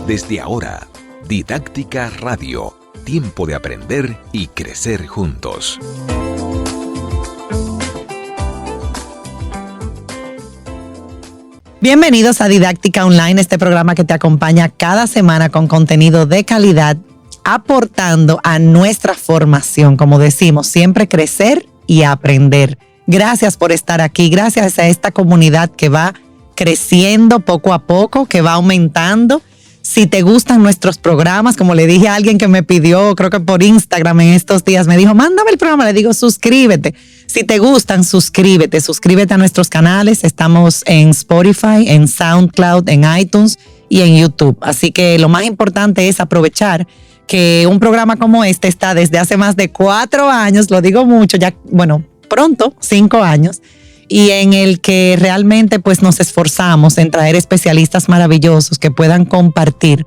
Desde ahora, Didáctica Radio. Tiempo de aprender y crecer juntos. Bienvenidos a Didáctica Online, este programa que te acompaña cada semana con contenido de calidad, aportando a nuestra formación, como decimos, siempre crecer y aprender. Gracias por estar aquí, gracias a esta comunidad que va creciendo poco a poco, que va aumentando. Si te gustan nuestros programas, como le dije a alguien que me pidió, creo que por Instagram en estos días, me dijo, mándame el programa, le digo, suscríbete. Si te gustan, suscríbete a nuestros canales. Estamos en Spotify, en SoundCloud, en iTunes y en YouTube. Así que lo más importante es aprovechar que un programa como este está desde hace más de 4 años, lo digo mucho, ya, bueno, pronto, 5 años, y en el que realmente pues nos esforzamos en traer especialistas maravillosos que puedan compartir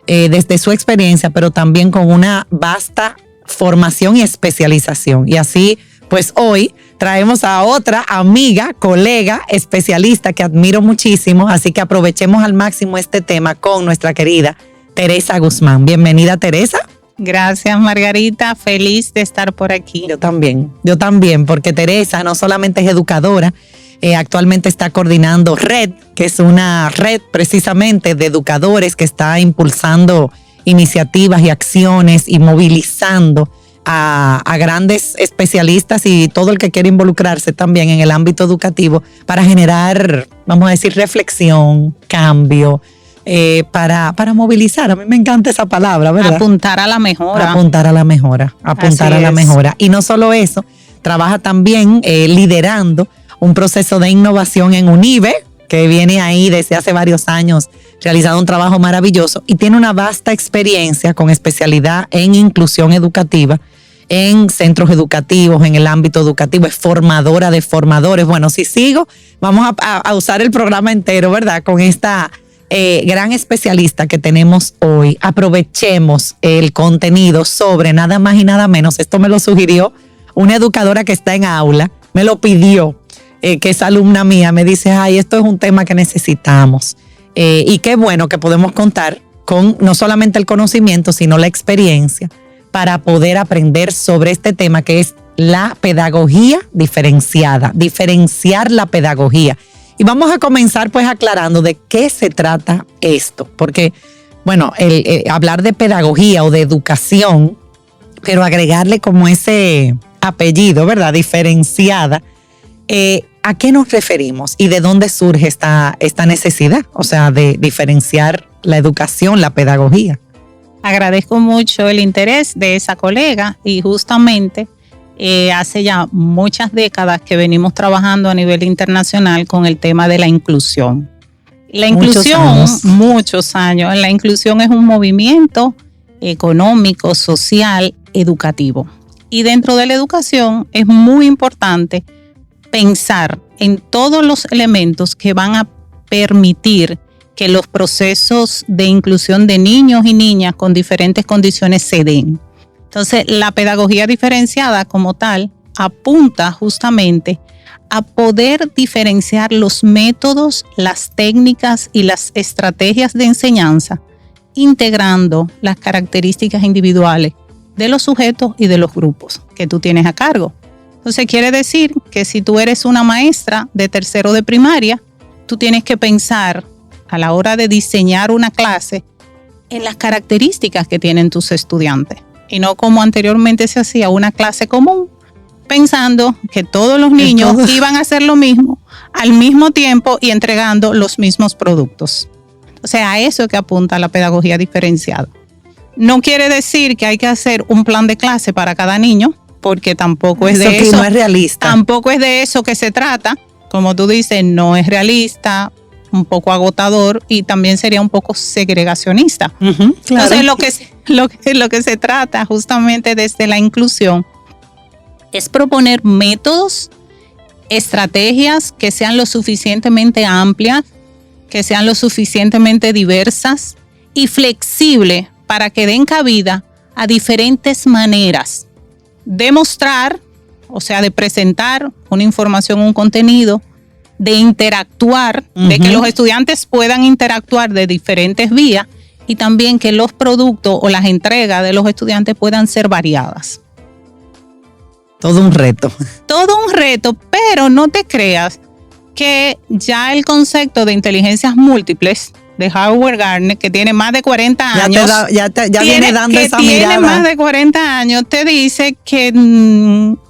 desde su experiencia, pero también con una vasta formación y especialización. Y así pues hoy traemos a otra amiga, colega, especialista que admiro muchísimo, así que aprovechemos al máximo este tema con nuestra querida Teresa Guzmán. Bienvenida, Teresa. Gracias, Margarita. Feliz de estar por aquí. Yo también, porque Teresa no solamente es educadora, actualmente está coordinando RED, que es una red precisamente de educadores que está impulsando iniciativas y acciones y movilizando a grandes especialistas y todo el que quiere involucrarse también en el ámbito educativo para generar, vamos a decir, reflexión, cambio, para movilizar. A mí me encanta esa palabra, ¿verdad? Apuntar a la mejora. Apuntar a la mejora. Y no solo eso, trabaja también liderando un proceso de innovación en UNIBE, que viene ahí desde hace varios años realizando un trabajo maravilloso y tiene una vasta experiencia con especialidad en inclusión educativa, en centros educativos, en el ámbito educativo, es formadora de formadores. Bueno, si sigo, vamos a usar el programa entero, ¿verdad? Con esta gran especialista que tenemos hoy. Aprovechemos el contenido sobre nada más y nada menos. Esto me lo sugirió una educadora que está en aula, me lo pidió, que es alumna mía, me dice, ay, esto es un tema que necesitamos. Y qué bueno que podemos contar con no solamente el conocimiento, sino la experiencia para poder aprender sobre este tema que es la pedagogía diferenciada, diferenciar la pedagogía. Y vamos a comenzar pues aclarando de qué se trata esto, porque bueno, hablar de pedagogía o de educación, pero agregarle como ese apellido, ¿verdad? Diferenciada, ¿a qué nos referimos y de dónde surge esta necesidad? O sea, de diferenciar la educación, la pedagogía. Agradezco mucho el interés de esa colega y justamente hace ya muchas décadas que venimos trabajando a nivel internacional con el tema de la inclusión. La inclusión, muchos años. La inclusión es un movimiento económico, social, educativo. Y dentro de la educación es muy importante pensar en todos los elementos que van a permitir que los procesos de inclusión de niños y niñas con diferentes condiciones se den. Entonces, la pedagogía diferenciada como tal apunta justamente a poder diferenciar los métodos, las técnicas y las estrategias de enseñanza, integrando las características individuales de los sujetos y de los grupos que tú tienes a cargo. Entonces, quiere decir que si tú eres una maestra de tercero de primaria, tú tienes que pensar a la hora de diseñar una clase en las características que tienen tus estudiantes. Y no como anteriormente se hacía una clase común, pensando que todos los niños iban a hacer lo mismo al mismo tiempo y entregando los mismos productos. O sea, a eso es que apunta la pedagogía diferenciada. No quiere decir que hay que hacer un plan de clase para cada niño, porque tampoco es de eso. No es realista. Tampoco es de eso que se trata. Como tú dices, no es realista, un poco agotador y también sería un poco segregacionista. Claro. Entonces, lo que se trata justamente desde la inclusión es proponer métodos, estrategias que sean lo suficientemente amplias, que sean lo suficientemente diversas y flexibles para que den cabida a diferentes maneras de mostrar, o sea, de presentar una información, un contenido, de interactuar, de que los estudiantes puedan interactuar de diferentes vías y también que los productos o las entregas de los estudiantes puedan ser variadas. Todo un reto. Todo un reto, pero no te creas que ya el concepto de inteligencias múltiples de Howard Gardner, que tiene más de 40 años, ya viene dando esa mirada. Tiene más de 40 años, te dice que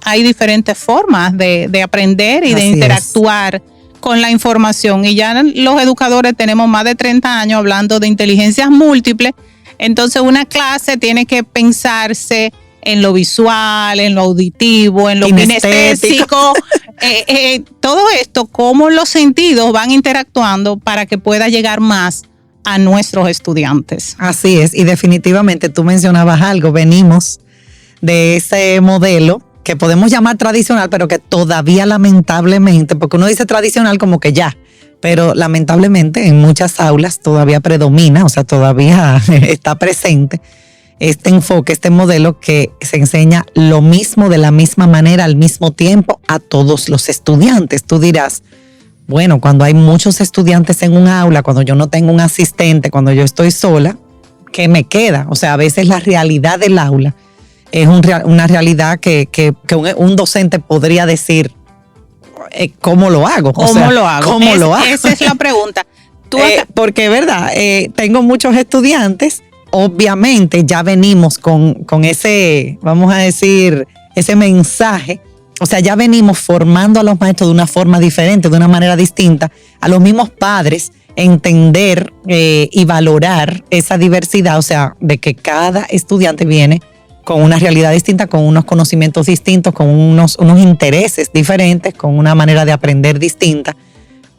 hay diferentes formas de aprender y de interactuar con la información. Y ya los educadores tenemos más de 30 años hablando de inteligencias múltiples. Entonces una clase tiene que pensarse en lo visual, en lo auditivo, en lo kinestésico, todo esto, cómo los sentidos van interactuando para que pueda llegar más a nuestros estudiantes. Así es, y definitivamente tú mencionabas algo, venimos de ese modelo que podemos llamar tradicional, pero que todavía lamentablemente, porque uno dice tradicional como que ya, pero lamentablemente en muchas aulas todavía predomina, o sea, todavía está presente este enfoque, este modelo que se enseña lo mismo de la misma manera al mismo tiempo a todos los estudiantes. Tú dirás, bueno, cuando hay muchos estudiantes en un aula, cuando yo no tengo un asistente, cuando yo estoy sola, ¿qué me queda? O sea, a veces la realidad del aula es una realidad que un docente podría decir, ¿cómo lo hago? ¿Cómo lo hago? Esa es la pregunta. Porque, ¿verdad? Tengo muchos estudiantes. Obviamente ya venimos con ese, vamos a decir, ese mensaje. O sea, ya venimos formando a los maestros de una forma diferente, de una manera distinta. A los mismos padres entender y valorar esa diversidad. O sea, de que cada estudiante viene con una realidad distinta, con unos conocimientos distintos, con unos intereses diferentes, con una manera de aprender distinta.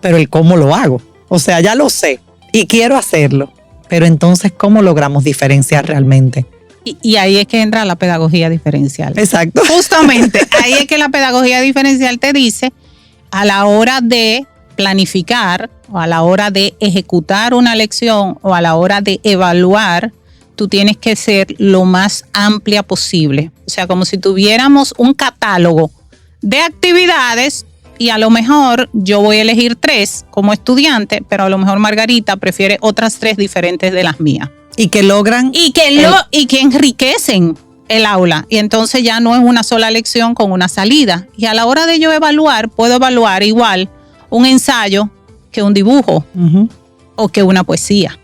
Pero el cómo lo hago. O sea, ya lo sé y quiero hacerlo. Pero entonces, ¿cómo logramos diferenciar realmente? Y ahí es que entra la pedagogía diferencial. Exacto. Justamente, ahí es que la pedagogía diferencial te dice, a la hora de planificar, o a la hora de ejecutar una lección, o a la hora de evaluar, tú tienes que ser lo más amplia posible. O sea, como si tuviéramos un catálogo de actividades, y a lo mejor yo voy a elegir 3 como estudiante, pero a lo mejor Margarita prefiere otras 3 diferentes de las mías. Y que logran... Y que enriquecen el aula. Y entonces ya no es una sola lección con una salida. Y a la hora de yo evaluar, puedo evaluar igual un ensayo que un dibujo o que una poesía.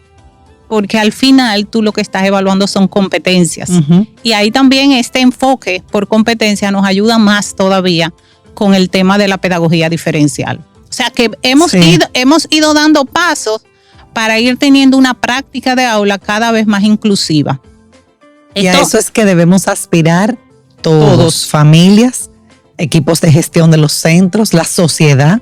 Porque al final tú lo que estás evaluando son competencias. Y ahí también este enfoque por competencia nos ayuda más todavía con el tema de la pedagogía diferencial. O sea que hemos ido dando pasos para ir teniendo una práctica de aula cada vez más inclusiva. Y a eso es que debemos aspirar todos, familias, equipos de gestión de los centros, la sociedad,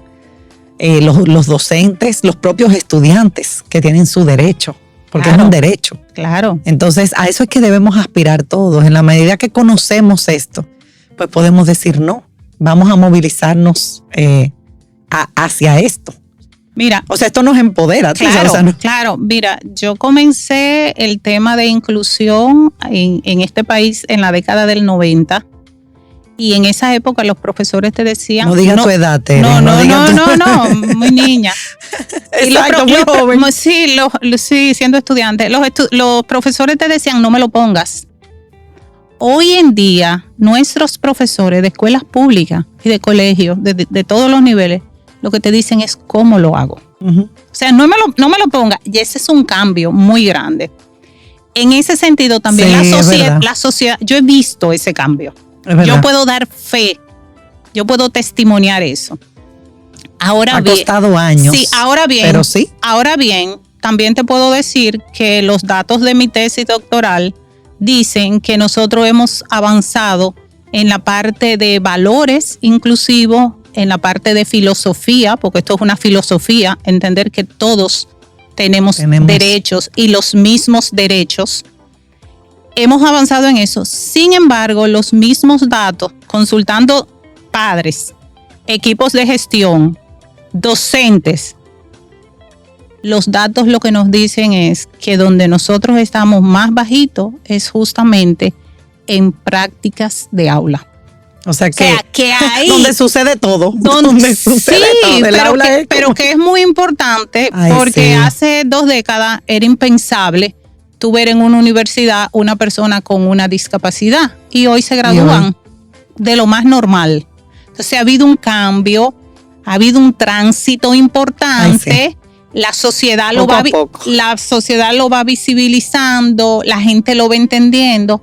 los docentes, los propios estudiantes que tienen su derecho, porque es un derecho. Claro. Entonces, a eso es que debemos aspirar todos. En la medida que conocemos esto, pues podemos decir no. Vamos a movilizarnos hacia esto. Mira, o sea, esto nos empodera. Claro, o sea, claro. Mira, yo comencé el tema de inclusión en este país en la década del 90 y en esa época los profesores te decían... No digas tu edad, Tere. No, muy niña. Exacto, muy joven. Sí, siendo estudiante. Los profesores te decían, no me lo pongas. Hoy en día, nuestros profesores de escuelas públicas y de colegios, de todos los niveles, lo que te dicen es cómo lo hago. O sea, no me lo ponga. Y ese es un cambio muy grande. En ese sentido, también la sociedad, yo he visto ese cambio. Yo puedo dar fe, yo puedo testimoniar eso. Ahora bien, ha costado años. Sí, ahora bien. Pero sí. Ahora bien, también te puedo decir que los datos de mi tesis doctoral dicen que nosotros hemos avanzado en la parte de valores inclusivos, en la parte de filosofía, porque esto es una filosofía, entender que todos tenemos derechos y los mismos derechos. Hemos avanzado en eso. Sin embargo, los mismos datos, consultando padres, equipos de gestión, docentes, los datos lo que nos dicen es que donde nosotros estamos más bajitos es justamente en prácticas de aula. O sea que ahí donde sucede todo. Donde sucede todo. Pero que es muy importante porque hace 2 décadas era impensable tú ver en una universidad una persona con una discapacidad y hoy se gradúan de lo más normal. Entonces ha habido un cambio, ha habido un tránsito importante. Ay, sí. La sociedad la sociedad lo va visibilizando, la gente lo va entendiendo,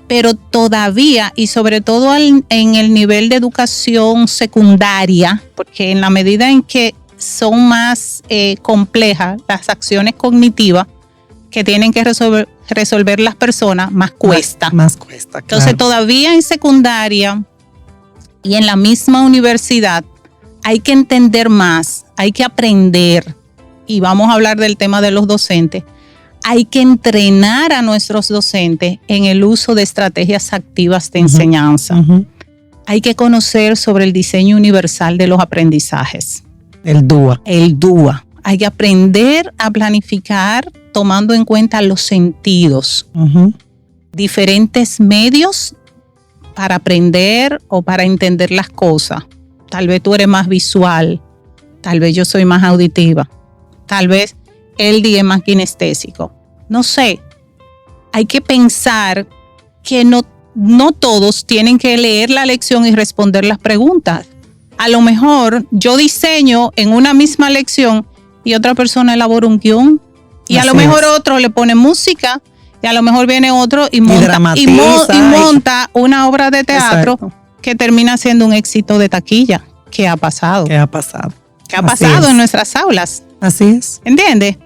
pero todavía, y sobre todo en el nivel de educación secundaria, porque en la medida en que son más complejas las acciones cognitivas que tienen que resolver las personas, más cuesta. Más cuesta, claro. Entonces todavía en secundaria y en la misma universidad hay que entender más, hay que aprender. Y vamos a hablar del tema de los docentes, hay que entrenar a nuestros docentes en el uso de estrategias activas de enseñanza. Hay que conocer sobre el diseño universal de los aprendizajes. El DUA. El DUA. Hay que aprender a planificar tomando en cuenta los sentidos. Diferentes medios para aprender o para entender las cosas. Tal vez tú eres más visual, tal vez yo soy más auditiva. Tal vez el día es más kinestésico. No sé. Hay que pensar que no todos tienen que leer la lección y responder las preguntas. A lo mejor yo diseño en una misma lección y otra persona elabora un guión. Y a lo mejor otro le pone música y a lo mejor viene otro y monta una obra de teatro que termina siendo un éxito de taquilla. ¿Qué ha pasado? ¿Qué ha pasado en nuestras aulas? Así es. ¿Entiendes?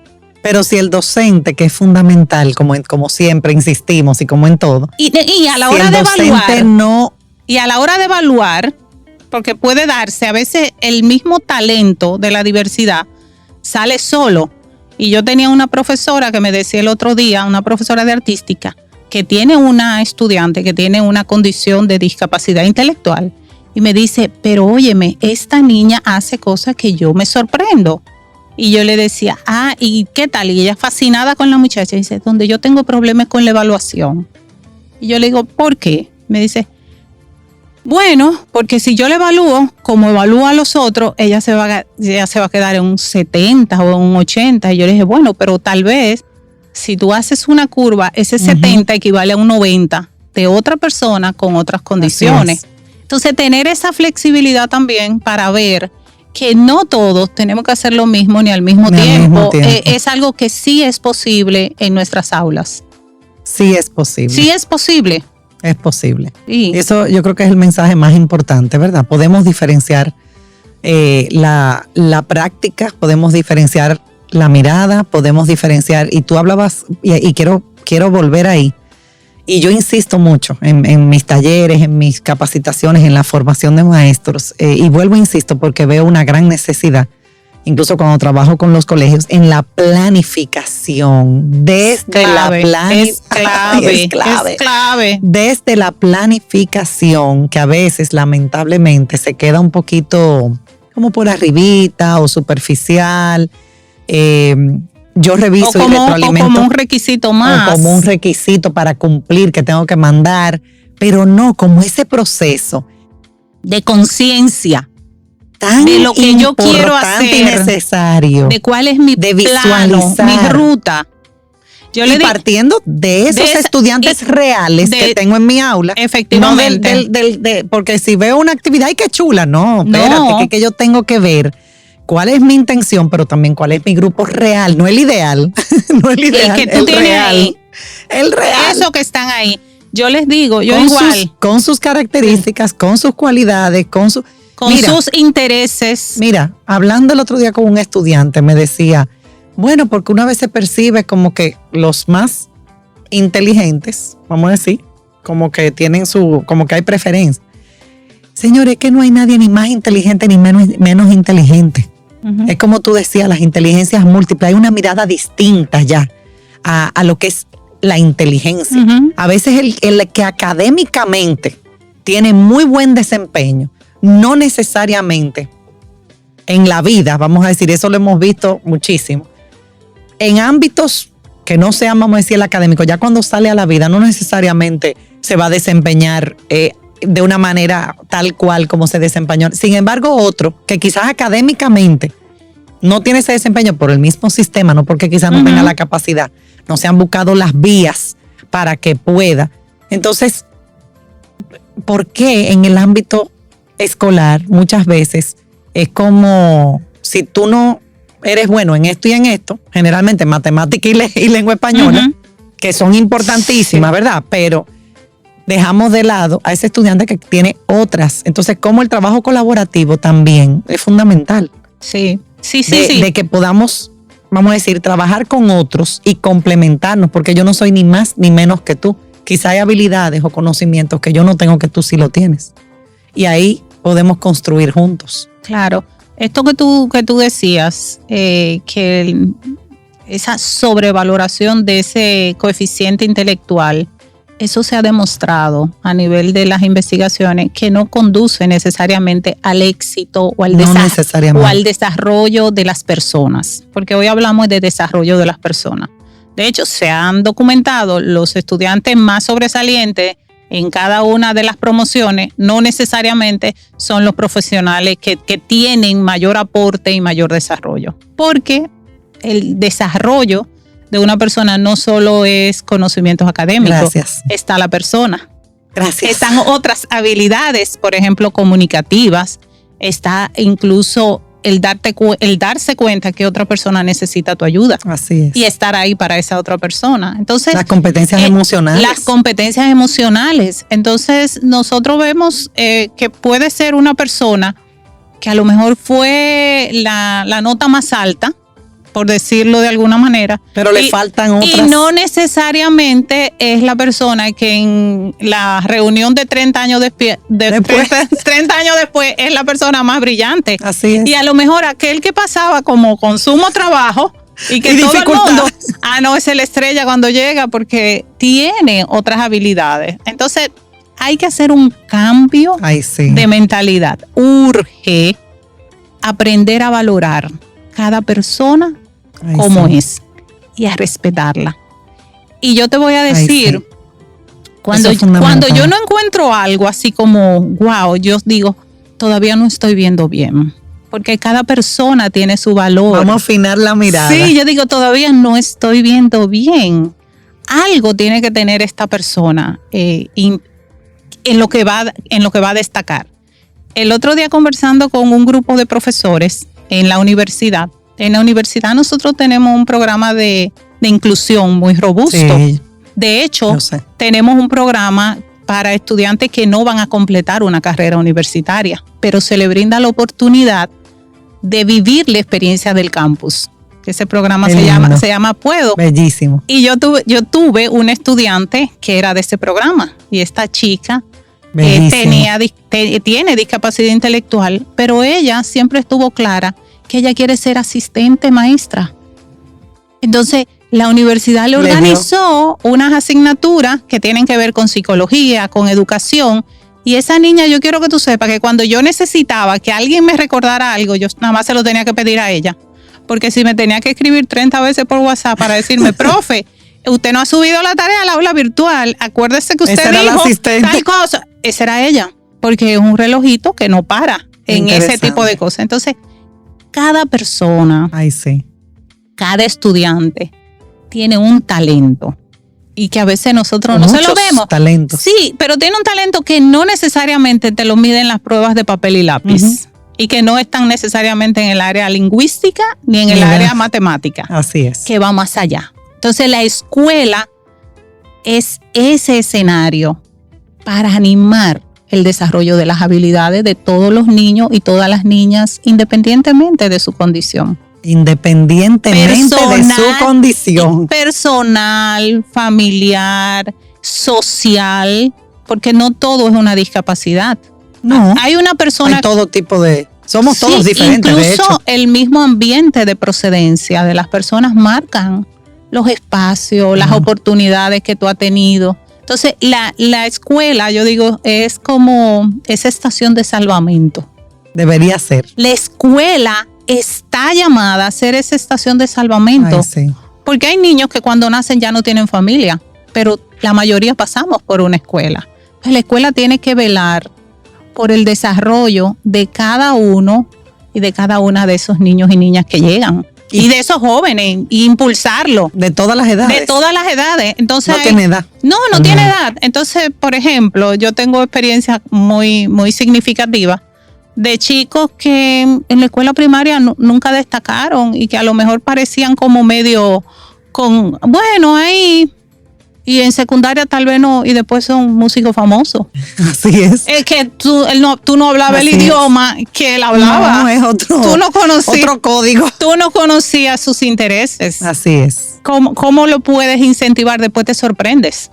Pero si el docente, que es fundamental, como siempre insistimos y como en todo. Y a la hora de evaluar. Y a la hora de evaluar, porque puede darse, a veces el mismo talento de la diversidad sale solo. Y yo tenía una profesora que me decía el otro día, una profesora de artística, que tiene una estudiante que tiene una condición de discapacidad intelectual. Y me dice, pero óyeme, esta niña hace cosas que yo me sorprendo. Y yo le decía, ¿y qué tal? Y ella fascinada con la muchacha, dice, donde yo tengo problemas con la evaluación. Y yo le digo, ¿por qué? Me dice, bueno, porque si yo la evalúo, como evalúo a los otros, ella se va a quedar en un 70 o en un 80. Y yo le dije, bueno, pero tal vez si tú haces una curva, ese 70 equivale a un 90 de otra persona con otras condiciones. Entonces, tener esa flexibilidad también para ver que no todos tenemos que hacer lo mismo ni al mismo tiempo. Es algo que sí es posible en nuestras aulas. Sí es posible. Sí es posible. Es posible. Sí. Eso yo creo que es el mensaje más importante, ¿verdad? Podemos diferenciar la práctica, podemos diferenciar la mirada, podemos diferenciar, y tú hablabas, y quiero volver ahí, y yo insisto mucho en mis talleres, en mis capacitaciones, en la formación de maestros, y vuelvo, insisto, porque veo una gran necesidad, incluso cuando trabajo con los colegios, en la planificación. Es clave. Desde la planificación, que a veces lamentablemente se queda un poquito como por arribita o superficial. Yo reviso y retroalimento. O como un requisito más. O como un requisito para cumplir que tengo que mandar, pero no como ese proceso de conciencia tan de lo que yo quiero hacer y necesario, de cuál es mi plano, mi ruta. Partiendo de esos estudiantes reales que tengo en mi aula. Efectivamente. No porque si veo una actividad, ¡ay, qué chula! No, espérate, que yo tengo que ver cuál es mi intención, pero también cuál es mi grupo real, no el ideal. No el ideal, el que tú tienes real. ahí. El real. Eso que están ahí. Yo les digo, con sus características, con sus cualidades, con sus intereses. Mira, hablando el otro día con un estudiante, me decía, bueno, porque una vez se percibe como que los más inteligentes, vamos a decir, como que tienen como que hay preferencia. Señores, que no hay nadie ni más inteligente ni menos inteligente. Es como tú decías, las inteligencias múltiples, hay una mirada distinta ya a lo que es la inteligencia. A veces el que académicamente tiene muy buen desempeño, no necesariamente en la vida, vamos a decir, eso lo hemos visto muchísimo, en ámbitos que no sean, vamos a decir, el académico, ya cuando sale a la vida no necesariamente se va a desempeñar de una manera tal cual como se desempeñó. Sin embargo, otro que quizás académicamente no tiene ese desempeño por el mismo sistema, no porque quizás no tenga la capacidad, no se han buscado las vías para que pueda. Entonces, ¿por qué en el ámbito escolar muchas veces es como si tú no eres bueno en esto y en esto, generalmente en matemática y lengua española, que son importantísimas, ¿verdad? Pero dejamos de lado a ese estudiante que tiene otras. Entonces, como el trabajo colaborativo también es fundamental. Sí. De que podamos, vamos a decir, trabajar con otros y complementarnos, porque yo no soy ni más ni menos que tú. Quizá hay habilidades o conocimientos que yo no tengo que tú sí lo tienes. Y ahí podemos construir juntos. Claro. Esto que tú decías, que esa sobrevaloración de ese coeficiente intelectual, eso se ha demostrado a nivel de las investigaciones que no conduce necesariamente al éxito o al desarrollo de las personas, porque hoy hablamos de desarrollo de las personas. De hecho, se han documentado los estudiantes más sobresalientes en cada una de las promociones, no necesariamente son los profesionales que tienen mayor aporte y mayor desarrollo, porque el desarrollo de una persona no solo es conocimientos académicos. Gracias. Está la persona. Gracias. Están otras habilidades, por ejemplo, comunicativas. Está incluso el darse cuenta que otra persona necesita tu ayuda. Así es. Y estar ahí para esa otra persona. Entonces, las competencias emocionales. Las competencias emocionales. Entonces, nosotros vemos que puede ser una persona que a lo mejor fue la nota más alta, por decirlo de alguna manera. Pero le faltan otras. Y no necesariamente es la persona que en la reunión de 30 años después 30 años después es la persona más brillante. Así es. Y a lo mejor aquel que pasaba como con sumo trabajo y que todo el mundo, no, es la estrella cuando llega porque tiene otras habilidades. Entonces, hay que hacer un cambio de mentalidad. Urge aprender a valorar cada persona como es y a respetarla. Y yo te voy a decir, cuando yo no encuentro algo así como, wow, yo digo, todavía no estoy viendo bien. Porque cada persona tiene su valor. Vamos a afinar la mirada. Sí, yo digo, todavía no estoy viendo bien. Algo tiene que tener esta persona en lo que va a destacar. El otro día conversando con un grupo de profesores en la universidad. En la universidad nosotros tenemos un programa de inclusión muy robusto. Sí, de hecho, tenemos un programa para estudiantes que no van a completar una carrera universitaria, pero se le brinda la oportunidad de vivir la experiencia del campus. Ese programa se llama Puedo. Bellísimo. Y yo tuve un estudiante que era de ese programa y esta chica tiene discapacidad intelectual, pero ella siempre estuvo clara que ella quiere ser asistente maestra. Entonces, la universidad le organizó unas asignaturas que tienen que ver con psicología, con educación. Y esa niña, yo quiero que tú sepas que cuando yo necesitaba que alguien me recordara algo, yo nada más se lo tenía que pedir a ella. Porque si me tenía que escribir 30 veces por WhatsApp para decirme, profe, usted no ha subido la tarea al aula virtual, acuérdese que usted dijo tal cosa. Esa era ella, porque es un relojito que no para en ese tipo de cosas. Entonces, cada persona, cada estudiante tiene un talento y que a veces nosotros no se lo vemos. Talentos. Sí, pero tiene un talento que no necesariamente te lo miden las pruebas de papel y lápiz y que no están necesariamente en el área lingüística ni en el área matemática. Así es. Que va más allá. Entonces la escuela es ese escenario para animar el desarrollo de las habilidades de todos los niños y todas las niñas, independientemente de su condición. Independientemente de su condición. Personal, familiar, social, porque no todo es una discapacidad. No. Hay una persona. Hay todo tipo de. Somos todos diferentes. Incluso de hecho, el mismo ambiente de procedencia de las personas marcan los espacios, las oportunidades que tú has tenido. Entonces, la escuela, yo digo, es como esa estación de salvamento. Debería ser. La escuela está llamada a ser esa estación de salvamento. Porque hay niños que cuando nacen ya no tienen familia, pero la mayoría pasamos por una escuela. Entonces, la escuela tiene que velar por el desarrollo de cada uno y de cada una de esos niños y niñas que llegan. Y de esos jóvenes, y impulsarlo. De todas las edades. De todas las edades. Entonces, no tiene edad. No tiene edad. Entonces, por ejemplo, yo tengo experiencias muy, muy significativas de chicos que en la escuela primaria nunca destacaron y que a lo mejor parecían como medio ahí. Y en secundaria tal vez no, y después son músicos famosos. Así es. Es que tú no hablabas el idioma que él hablaba. No, es otro. Tú no conocías otro código. Tú no conocías sus intereses. Así es. ¿Cómo lo puedes incentivar? Después te sorprendes.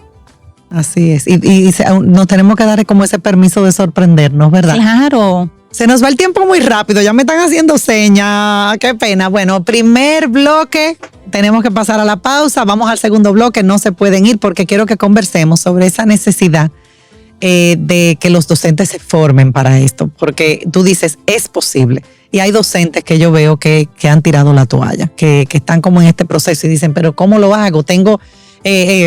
Así es. Y nos tenemos que dar como ese permiso de sorprendernos, ¿verdad? Claro. Se nos va el tiempo muy rápido, ya me están haciendo señas, qué pena. Bueno, primer bloque, tenemos que pasar a la pausa, vamos al segundo bloque, no se pueden ir porque quiero que conversemos sobre esa necesidad de que los docentes se formen para esto, porque tú dices, es posible. Y hay docentes que yo veo que han tirado la toalla, que están como en este proceso y dicen, pero ¿cómo lo hago? Tengo...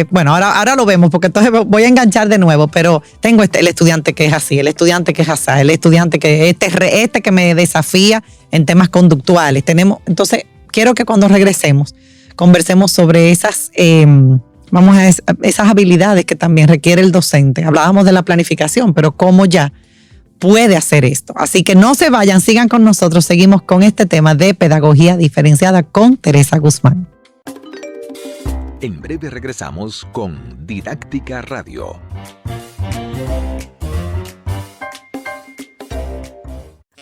bueno, ahora lo vemos porque entonces voy a enganchar de nuevo, pero tengo el estudiante que es así, el estudiante que es así, el estudiante que este que me desafía en temas conductuales. Entonces, quiero que cuando regresemos conversemos sobre esas habilidades que también requiere el docente. Hablábamos de la planificación, pero cómo ya puede hacer esto. Así que no se vayan, sigan con nosotros, seguimos con este tema de pedagogía diferenciada con Teresa Guzmán. En breve regresamos con Didáctica Radio.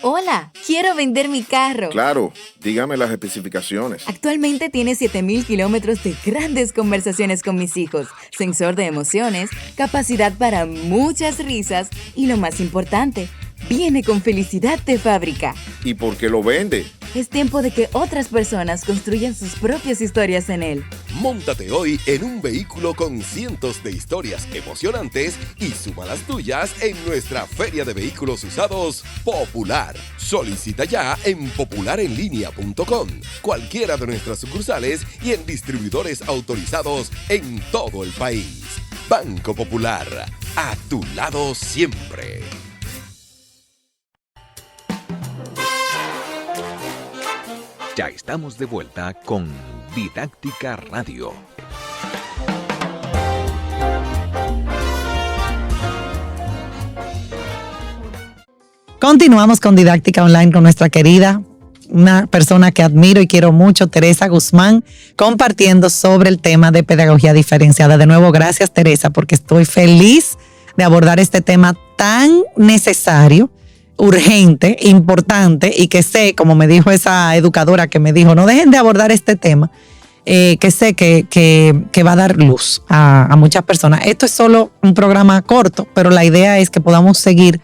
Hola, quiero vender mi carro. Claro, dígame las especificaciones. Actualmente tiene 7,000 kilómetros de grandes conversaciones con mis hijos, sensor de emociones, capacidad para muchas risas y lo más importante, viene con felicidad de fábrica. ¿Y por qué lo vende? Es tiempo de que otras personas construyan sus propias historias en él. Móntate hoy en un vehículo con cientos de historias emocionantes y suma las tuyas en nuestra Feria de Vehículos Usados Popular. Solicita ya en popularenlinea.com, cualquiera de nuestras sucursales y en distribuidores autorizados en todo el país. Banco Popular, a tu lado siempre. Ya estamos de vuelta con Didáctica Radio. Continuamos con Didáctica Online con nuestra querida, una persona que admiro y quiero mucho, Teresa Guzmán, compartiendo sobre el tema de pedagogía diferenciada. De nuevo, gracias Teresa, porque estoy feliz de abordar este tema tan necesario, urgente, importante y que sé, como me dijo esa educadora que me dijo, no dejen de abordar este tema, que sé que va a dar luz a muchas personas. Esto es solo un programa corto, pero la idea es que podamos seguir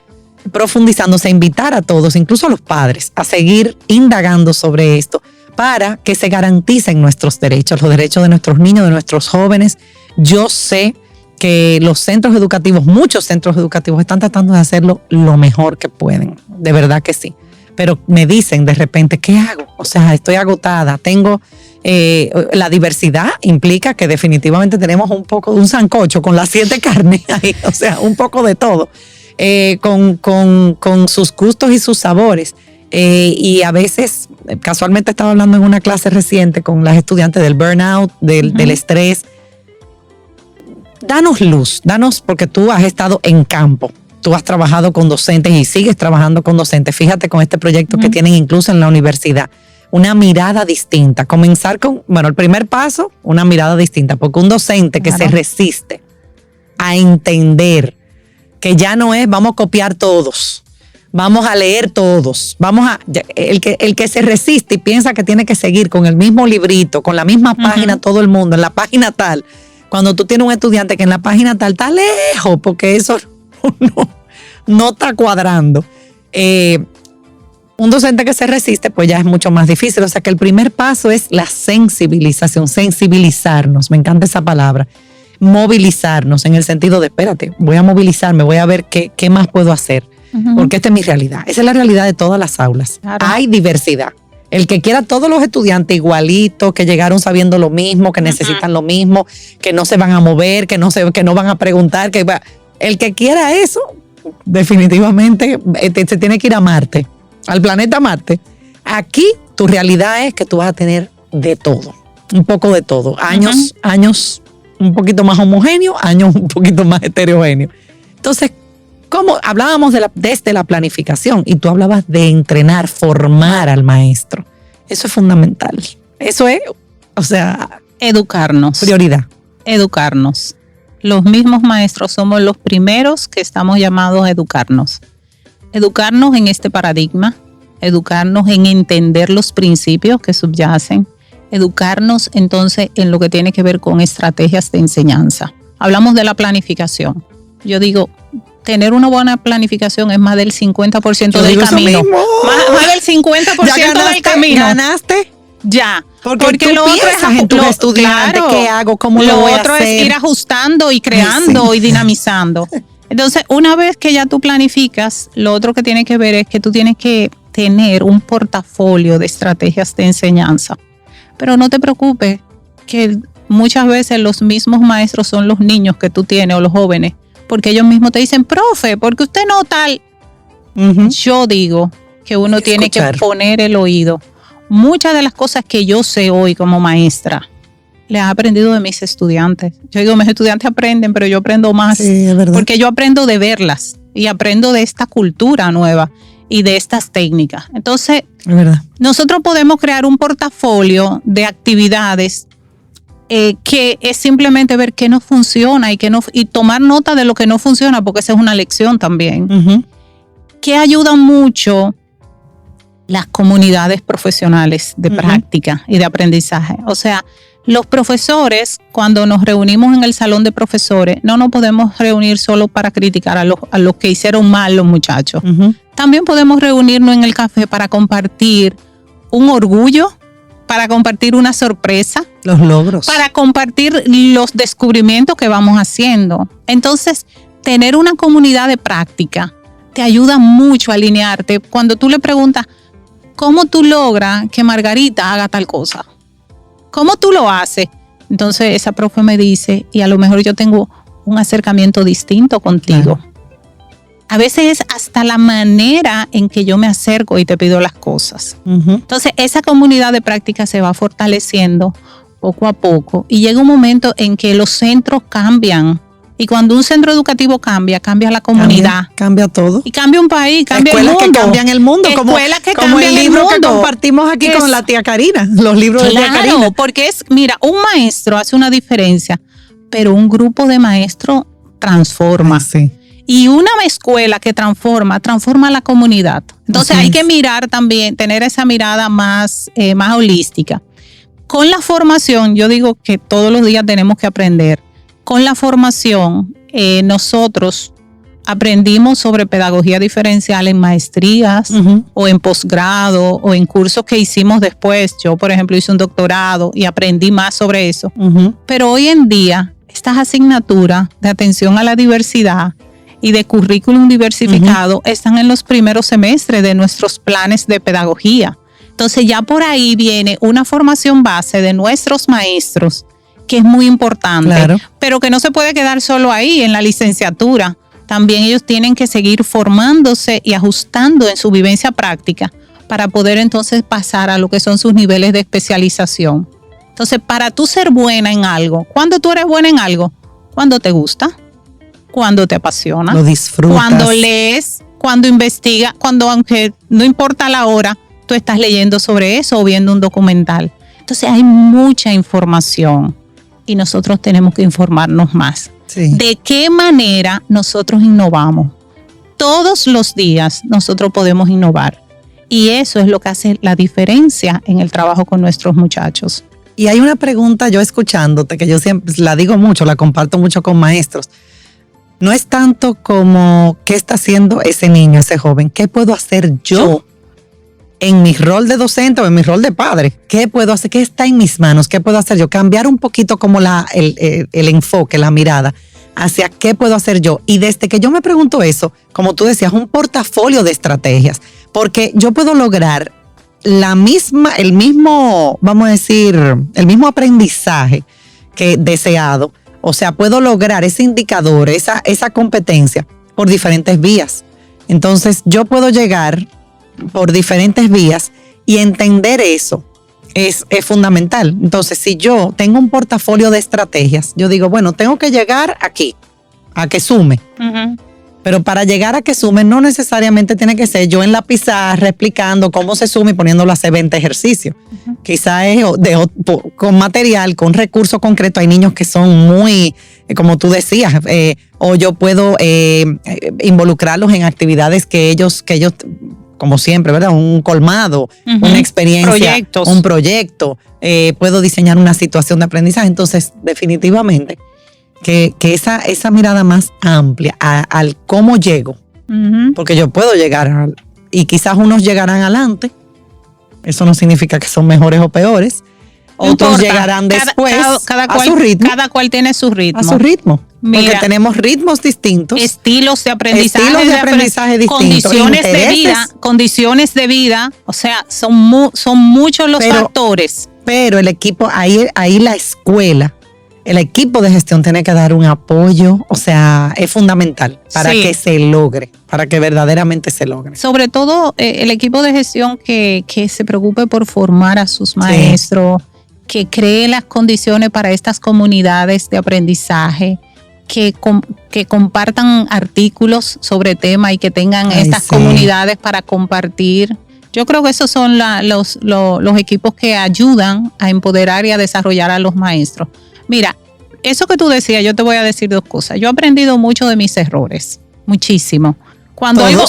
profundizándose, invitar a todos, incluso a los padres, a seguir indagando sobre esto para que se garanticen nuestros derechos, los derechos de nuestros niños, de nuestros jóvenes. Yo sé que los centros educativos, muchos centros educativos están tratando de hacerlo lo mejor que pueden, de verdad que sí. Pero me dicen de repente, ¿qué hago? O sea, estoy agotada, tengo... la diversidad implica que definitivamente tenemos un poco de un sancocho con las 7 carnes ahí, o sea, un poco de todo, con sus gustos y sus sabores. Y a veces, casualmente estaba hablando en una clase reciente con las estudiantes del burnout, del estrés. Danos luz, porque tú has estado en campo, tú has trabajado con docentes y sigues trabajando con docentes. Fíjate con este proyecto que tienen incluso en la universidad, una mirada distinta. Comenzar con, el primer paso, una mirada distinta, porque un docente que se resiste a entender que ya no es vamos a copiar todos, vamos a leer todos, el que se resiste y piensa que tiene que seguir con el mismo librito, con la misma página todo el mundo, en la página tal. Cuando tú tienes un estudiante que en la página tal está lejos, porque eso no está cuadrando. Un docente que se resiste, pues ya es mucho más difícil. O sea que el primer paso es la sensibilización, sensibilizarnos. Me encanta esa palabra. Movilizarnos en el sentido de, espérate, voy a movilizarme, voy a ver qué más puedo hacer. Porque esta es mi realidad. Esa es la realidad de todas las aulas. Claro. Hay diversidad. El que quiera todos los estudiantes igualitos, que llegaron sabiendo lo mismo, que necesitan lo mismo, que no se van a mover, que no van a preguntar. El que quiera eso, definitivamente se tiene que ir a Marte, al planeta Marte, Aquí tu realidad es que tú vas a tener de todo, un poco de todo. Años un poquito más homogéneos, años un poquito más heterogéneos. Entonces, como hablábamos desde la planificación y tú hablabas de entrenar, formar al maestro. Eso es fundamental. Eso es, educarnos. Prioridad. Educarnos. Los mismos maestros somos los primeros que estamos llamados a educarnos. Educarnos en este paradigma, educarnos en entender los principios que subyacen, educarnos entonces en lo que tiene que ver con estrategias de enseñanza. Hablamos de la planificación. Yo digo, tener una buena planificación es más del 50% del camino. Más del 50% del camino. ¿Ganaste? Ya. Porque tú lo piensas en tus estudiantes, ¿qué hago? ¿Cómo lo voy a hacer? Lo otro es ir ajustando y creando y dinamizando. Entonces, una vez que ya tú planificas, lo otro que tiene que ver es que tú tienes que tener un portafolio de estrategias de enseñanza. Pero no te preocupes, que muchas veces los mismos maestros son los niños que tú tienes o los jóvenes, porque ellos mismos te dicen, profe, porque usted no tal. Yo digo que uno tiene que poner el oído. Muchas de las cosas que yo sé hoy como maestra, les he aprendido de mis estudiantes. Yo digo, mis estudiantes aprenden, pero yo aprendo más. Sí, es verdad. Porque yo aprendo de verlas y aprendo de esta cultura nueva y de estas técnicas. Entonces, es verdad. Nosotros podemos crear un portafolio de actividades que es simplemente ver qué no funciona y tomar nota de lo que no funciona, porque esa es una lección también. Que ayudan mucho las comunidades profesionales de práctica y de aprendizaje. O sea, los profesores, cuando nos reunimos en el salón de profesores, no nos podemos reunir solo para criticar a los que hicieron mal los muchachos. También podemos reunirnos en el café para compartir un orgullo, para compartir una sorpresa. Los logros. Para compartir los descubrimientos que vamos haciendo. Entonces, tener una comunidad de práctica te ayuda mucho a alinearte. Cuando tú le preguntas, ¿cómo tú logras que Margarita haga tal cosa? ¿Cómo tú lo haces? Entonces esa profe me dice, y a lo mejor yo tengo un acercamiento distinto contigo. Claro. A veces es hasta la manera en que yo me acerco y te pido las cosas. Entonces esa comunidad de práctica se va fortaleciendo poco a poco y llega un momento en que los centros cambian. Y cuando un centro educativo cambia la comunidad. Cambia todo. Y cambia un país, cambia el mundo. Escuelas que cambian el mundo. Como el libro que compartimos aquí con la tía Karina. Los libros de tía Karina. Claro, porque mira, un maestro hace una diferencia, pero un grupo de maestros transforma. Sí. Y una escuela que transforma la comunidad. Entonces hay que mirar también, tener esa mirada más holística. Con la formación, yo digo que todos los días tenemos que aprender. Con la formación, nosotros aprendimos sobre pedagogía diferencial en maestrías o en posgrado o en cursos que hicimos después. Yo, por ejemplo, hice un doctorado y aprendí más sobre eso. Pero hoy en día, estas asignaturas de atención a la diversidad y de currículum diversificado están en los primeros semestres de nuestros planes de pedagogía. Entonces ya por ahí viene una formación base de nuestros maestros que es muy importante, pero que no se puede quedar solo ahí en la licenciatura. También ellos tienen que seguir formándose y ajustando en su vivencia práctica para poder entonces pasar a lo que son sus niveles de especialización. Entonces, para tú ser buena en algo, ¿cuándo tú eres buena en algo? Cuando te gusta, cuando te apasiona, lo disfrutas, cuando lees, cuando investigas, cuando aunque no importa la hora, tú estás leyendo sobre eso o viendo un documental. Entonces, hay mucha información. Y nosotros tenemos que informarnos más. Sí. ¿De qué manera nosotros innovamos? Todos los días nosotros podemos innovar. Y eso es lo que hace la diferencia en el trabajo con nuestros muchachos. Y hay una pregunta, yo escuchándote, que yo siempre la digo mucho, la comparto mucho con maestros. No es tanto como qué está haciendo ese niño, ese joven. ¿Qué puedo hacer yo en mi rol de docente o en mi rol de padre? ¿Qué puedo hacer? ¿Qué está en mis manos? ¿Qué puedo hacer yo? Cambiar un poquito como el enfoque, la mirada hacia qué puedo hacer yo. Y desde que yo me pregunto eso, como tú decías, un portafolio de estrategias, porque yo puedo lograr el mismo aprendizaje que deseado. O sea, puedo lograr ese indicador, esa competencia por diferentes vías. Entonces, yo puedo llegar por diferentes vías Y entender eso es fundamental. Entonces, si yo tengo un portafolio de estrategias, yo digo, bueno, tengo que llegar aquí, a que sume. Ujú. Pero para llegar a que sume, no necesariamente tiene que ser yo en la pizarra explicando cómo se suma y poniéndolo a hacer 20 ejercicios. Quizás es con material, con recursos concretos. Hay niños que son muy, como tú decías, o yo puedo involucrarlos en actividades que ellos, como siempre, ¿verdad? Un colmado, Ujú. una experiencia, Proyectos. un proyecto. Puedo diseñar una situación de aprendizaje. Entonces, definitivamente, que esa mirada más amplia al cómo llego, Ujú. porque yo puedo llegar, y quizás unos llegarán adelante, eso no significa que son mejores o peores, No otros importa. llegarán después Cada a su ritmo. Cada cual tiene su ritmo. A su ritmo. Porque Mira, tenemos ritmos distintos. Estilos de aprendizaje, Estilos de aprendizaje distintos, condiciones de vida, o sea, son muchos los Pero- factores. Pero el equipo, ahí la escuela, el equipo de gestión tiene que dar un apoyo, o sea, es fundamental para Sí. que se logre, para que verdaderamente se logre. Sobre todo el equipo de gestión que se preocupe por formar a sus maestros, que cree las condiciones para estas comunidades de aprendizaje, que compartan artículos sobre tema y que tengan Ay, estas sí. comunidades para compartir. Yo creo que esos son los equipos que ayudan a empoderar y a desarrollar a los maestros. Mira, eso que tú decías, yo te voy a decir dos cosas. Yo he aprendido mucho de mis errores, muchísimo. Cuando algo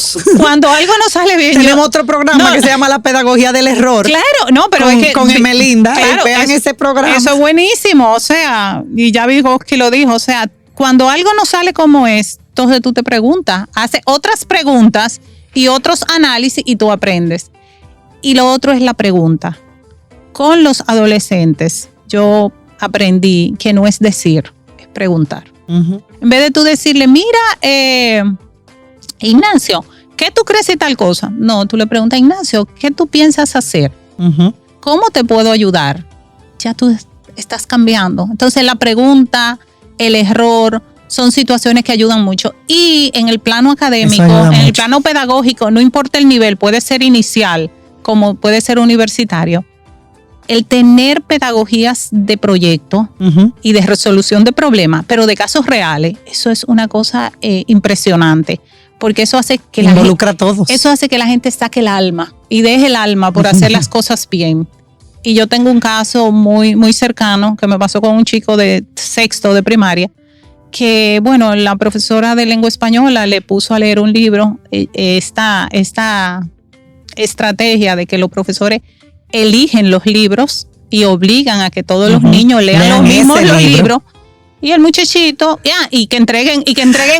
no sale bien, Tenemos otro programa No. que se llama La Pedagogía del Error. Claro, no, pero con, es que con Emelinda. claro, Vean ese programa. Eso es buenísimo, o sea, y ya Vygotsky lo dijo, o sea, cuando algo no sale como es, entonces tú te preguntas, haces otras preguntas y otros análisis y tú aprendes. Y lo otro es la pregunta. Con los adolescentes, yo aprendí que no es decir, es preguntar. Ujú. En vez de tú decirle, mira, Ignacio, ¿qué tú crees y tal cosa? No, tú le preguntas, Ignacio, ¿qué tú piensas hacer? Ujú. ¿Cómo te puedo ayudar? Ya tú estás cambiando. Entonces la pregunta, el error, son situaciones que ayudan mucho. Y en el plano académico, Eso ayuda en el mucho. plano pedagógico, no importa el nivel, puede ser inicial como puede ser universitario. El tener pedagogías de proyecto Ujú. y de resolución de problemas, pero de casos reales, eso es una cosa impresionante, porque eso hace que Involucra a todos. eso hace que la gente saque el alma y deje el alma por hacer las cosas bien. Y yo tengo un caso muy, muy cercano que me pasó con un chico de sexto de primaria, que bueno, la profesora de lengua española le puso a leer un libro, esta estrategia de que los profesores eligen los libros y obligan a que todos los Ujú. niños lean Lean los mismos ese los libro. libros. Y el muchachito, y que entreguen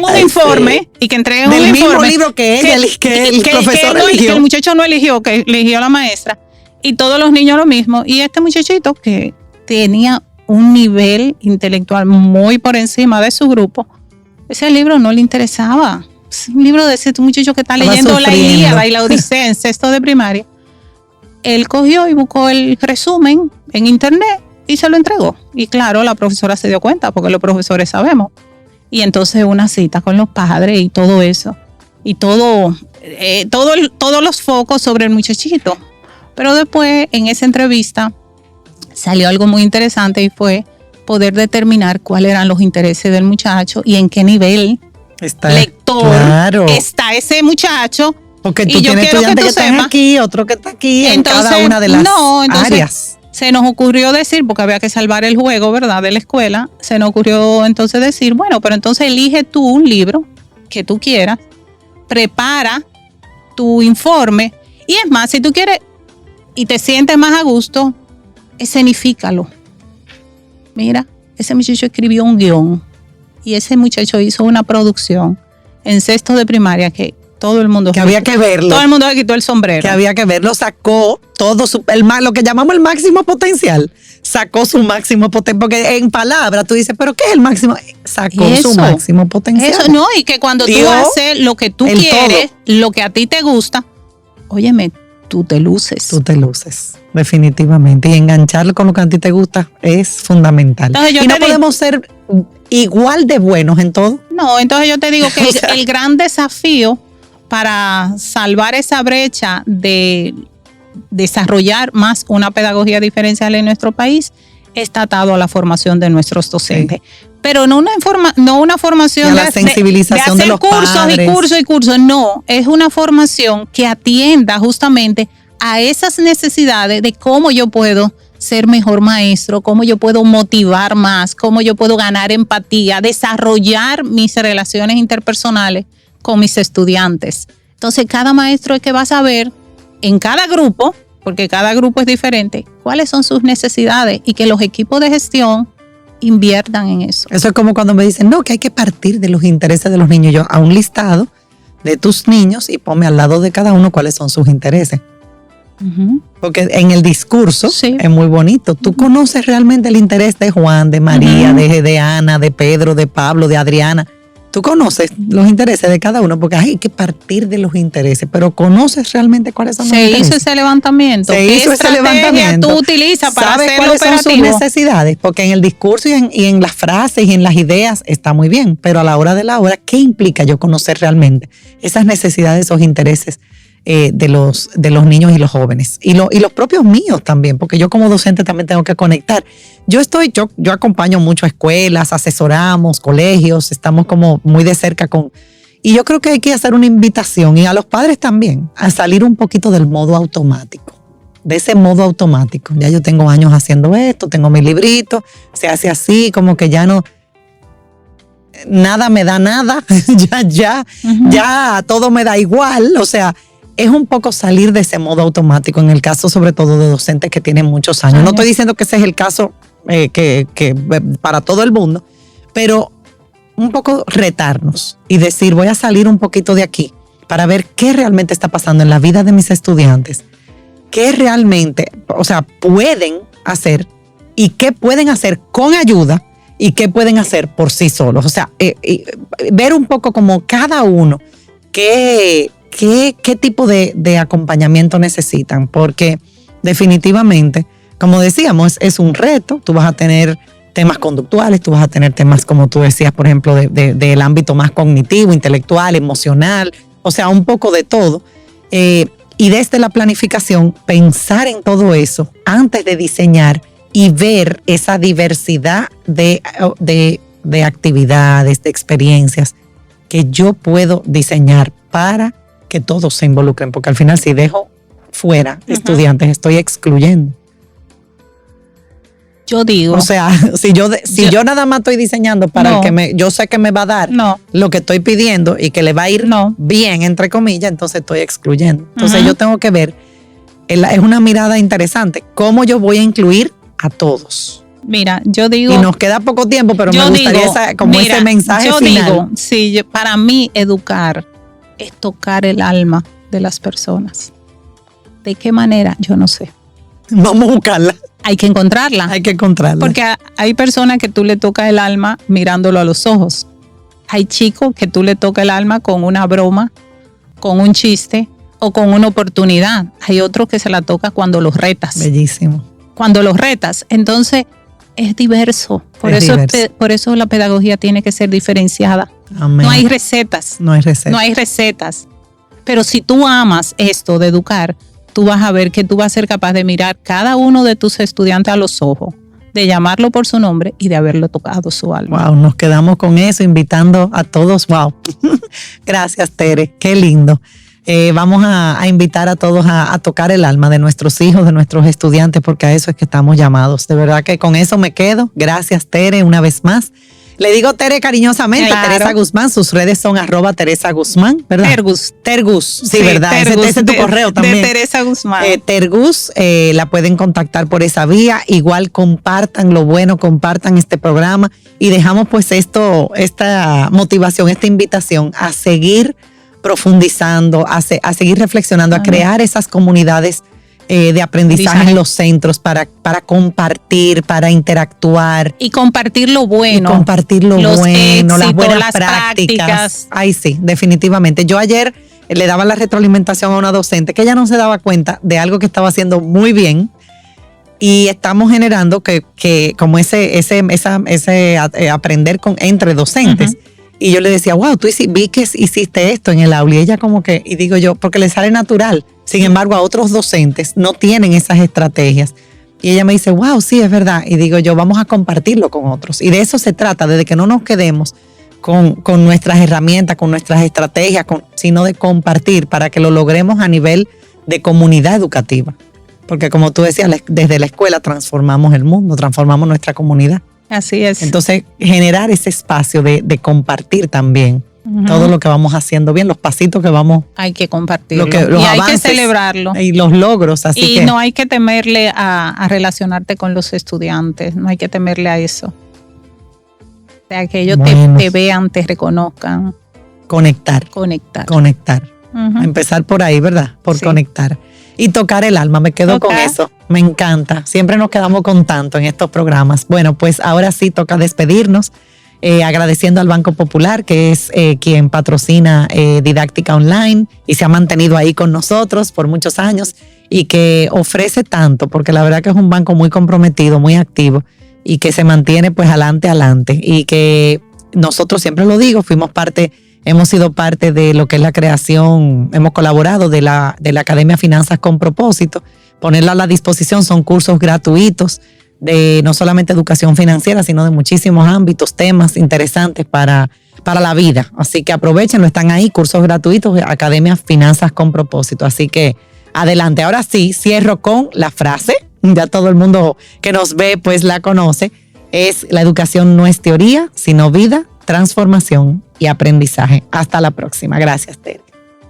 un Ay, informe, sí. y que entreguen Del un mismo informe libro que ella, que el profesor que eligió. el muchacho no eligió, que eligió la maestra. Y todos los niños lo mismo. Y este muchachito que tenía un nivel intelectual muy por encima de su grupo, ese libro no le interesaba. Es un libro de ese muchacho que está Estaba leyendo la sufriendo. Ilíada y la Odisea en sexto de primaria. Él cogió y buscó el resumen en internet y se lo entregó. Y claro, la profesora se dio cuenta, porque los profesores sabemos. Y entonces una cita con los padres y todo eso. Y todos los focos sobre el muchachito. Pero después, en esa entrevista, salió algo muy interesante y fue poder determinar cuáles eran los intereses del muchacho y en qué nivel Está, lector claro. está ese muchacho. Porque y tú yo tienes quiero que estudiantes tú que están sepas. aquí, otro que está aquí, Entonces, en cada una de las entonces, áreas. se nos ocurrió decir, porque había que salvar el juego, ¿verdad?, de la escuela, se nos ocurrió entonces decir, bueno, pero entonces elige tú un libro que tú quieras, prepara tu informe, y es más, si tú quieres y te sientes más a gusto, escenifícalo. Mira, ese muchacho escribió un guión y ese muchacho hizo una producción en sexto de primaria que todo el mundo Que había que verlo. todo el mundo se quitó el sombrero. Que había que verlo, sacó todo lo que llamamos el máximo potencial. Sacó su máximo potencial. Porque en palabras tú dices, ¿pero qué es el máximo? Sacó Eso. su máximo potencial. Eso no, y que cuando tú Dio haces lo que tú el quieres, lo que a ti te gusta, óyeme, tú te luces. Tú te luces, definitivamente. Y engancharlo con lo que a ti te gusta es fundamental. Entonces, yo y no te digo- podemos ser igual de buenos en todo. No, entonces yo te digo que O sea, el gran desafío para salvar esa brecha de desarrollar más una pedagogía diferencial en nuestro país está atado a la formación de nuestros docentes. Sí. Pero no una formación de sensibilización de los cursos padres. y cursos. No, es una formación que atienda justamente a esas necesidades de cómo yo puedo ser mejor maestro, cómo yo puedo motivar más, cómo yo puedo ganar empatía, desarrollar mis relaciones interpersonales con mis estudiantes. Entonces, cada maestro es que va a saber en cada grupo, porque cada grupo es diferente, cuáles son sus necesidades y que los equipos de gestión inviertan en eso. Eso es como cuando me dicen, no, que hay que partir de los intereses de los niños. Yo a un listado de tus niños y ponme al lado de cada uno cuáles son sus intereses. Uh-huh. Porque en el discurso sí. Es muy bonito. Tú conoces realmente el interés de Juan, de María, uh-huh. de Ana, de Pedro, de Pablo, de Adriana. Tú conoces los intereses de cada uno porque hay que partir de los intereses, pero ¿conoces realmente cuáles son los intereses? Se hizo ese levantamiento. ¿Qué estrategia tú utilizas para hacer cuáles son sus necesidades? Porque en el discurso y en las frases y en las ideas está muy bien, pero a la hora de la hora, ¿qué implica yo conocer realmente esas necesidades, esos intereses de los niños y los jóvenes? Y los propios míos también, porque yo como docente también tengo que conectar. Yo acompaño mucho a escuelas, asesoramos, colegios, estamos como muy de cerca y yo creo que hay que hacer una invitación y a los padres también a salir un poquito del modo automático, de ese modo automático. Ya yo tengo años haciendo esto, tengo mi librito, se hace así, como que ya no, nada me da nada, ya todo me da igual, o sea, es un poco salir de ese modo automático en el caso sobre todo de docentes que tienen muchos años. No estoy diciendo que ese es el caso que para todo el mundo, pero un poco retarnos y decir voy a salir un poquito de aquí para ver qué realmente está pasando en la vida de mis estudiantes, qué realmente, o sea, pueden hacer y qué pueden hacer con ayuda y qué pueden hacer por sí solos. O sea, ver un poco como cada uno qué tipo de acompañamiento necesitan, porque definitivamente, como decíamos, es un reto. Tú vas a tener temas conductuales, tú vas a tener temas, como tú decías, por ejemplo, del ámbito más cognitivo, intelectual, emocional, o sea, un poco de todo. Y desde la planificación, pensar en todo eso antes de diseñar y ver esa diversidad de actividades, de experiencias que yo puedo diseñar para que todos se involucren, porque al final si dejo fuera estudiantes, estoy excluyendo. Yo digo. O sea, si yo nada más estoy diseñando para el que yo sé que me va a dar lo que estoy pidiendo y que le va a ir bien, entre comillas, entonces estoy excluyendo. Entonces yo tengo que ver, es una mirada interesante, cómo yo voy a incluir a todos. Mira, yo digo. Y nos queda poco tiempo, pero me gustaría ese mensaje final. Para mí educar es tocar el alma de las personas. ¿De qué manera? Yo no sé. Vamos a buscarla. Hay que encontrarla. Porque hay personas que tú le tocas el alma mirándolo a los ojos. Hay chicos que tú le tocas el alma con una broma, con un chiste o con una oportunidad. Hay otros que se la toca cuando los retas. Bellísimo. Cuando los retas. Entonces, es diverso. Por eso la pedagogía tiene que ser diferenciada. Amén. No hay recetas. No hay recetas. Pero si tú amas esto de educar, tú vas a ver que tú vas a ser capaz de mirar cada uno de tus estudiantes a los ojos, de llamarlo por su nombre y de haberlo tocado su alma. Wow, nos quedamos con eso, invitando a todos. Wow. Gracias, Tere. Qué lindo. Vamos a invitar a todos a tocar el alma de nuestros hijos, de nuestros estudiantes, porque a eso es que estamos llamados. De verdad que con eso me quedo. Gracias, Tere, una vez más. Le digo Tere cariñosamente, claro. Teresa Guzmán, sus redes son @Teresa Guzmán, ¿verdad? Tergus, sí, ¿verdad? Tergus, ese es tu correo también. De Teresa Guzmán. Tergus, la pueden contactar por esa vía. Igual compartan lo bueno, compartan este programa y dejamos pues esta motivación, esta invitación a seguir profundizando, a seguir reflexionando, a crear esas comunidades de aprendizaje en los centros para compartir, para interactuar. Y compartir lo bueno. Las buenas prácticas. Ay, sí, definitivamente. Yo ayer le daba la retroalimentación a una docente que ella no se daba cuenta de algo que estaba haciendo muy bien y estamos generando que como ese aprender entre docentes. Y yo le decía, wow, vi que hiciste esto en el aula. Y ella como que, y digo yo, porque le sale natural. Sin embargo, a otros docentes no tienen esas estrategias. Y ella me dice, wow, sí, es verdad. Y digo yo, vamos a compartirlo con otros. Y de eso se trata, de que no nos quedemos con nuestras herramientas, con nuestras estrategias, sino de compartir para que lo logremos a nivel de comunidad educativa. Porque como tú decías, desde la escuela transformamos el mundo, transformamos nuestra comunidad. Así es. Entonces, generar ese espacio de compartir también todo lo que vamos haciendo bien, los pasitos que vamos. Hay que compartirlo. Los y hay avances que celebrarlo. Y los logros. Así que no hay que temerle a relacionarte con los estudiantes, no hay que temerle a eso. O sea, que ellos te vean, te reconozcan. Conectar. Uh-huh. Empezar por ahí, ¿verdad? Por conectar. Y tocar el alma, me quedo con eso. Me encanta. Siempre nos quedamos con tanto en estos programas. Bueno, pues ahora sí toca despedirnos. Agradeciendo al Banco Popular, que es quien patrocina Didáctica Online y se ha mantenido ahí con nosotros por muchos años y que ofrece tanto, porque la verdad que es un banco muy comprometido, muy activo y que se mantiene pues adelante y que nosotros, siempre lo digo, hemos sido parte de lo que es la creación, hemos colaborado de la Academia Finanzas con Propósito. Ponerla a la disposición, son cursos gratuitos de no solamente educación financiera, sino de muchísimos ámbitos, temas interesantes para la vida. Así que aprovechenlo, están ahí, cursos gratuitos, Academia Finanzas con Propósito. Así que adelante. Ahora sí, cierro con la frase, ya todo el mundo que nos ve pues la conoce, es: la educación no es teoría, sino vida, transformación y aprendizaje. Hasta la próxima. Gracias, Tere.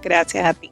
Gracias a ti.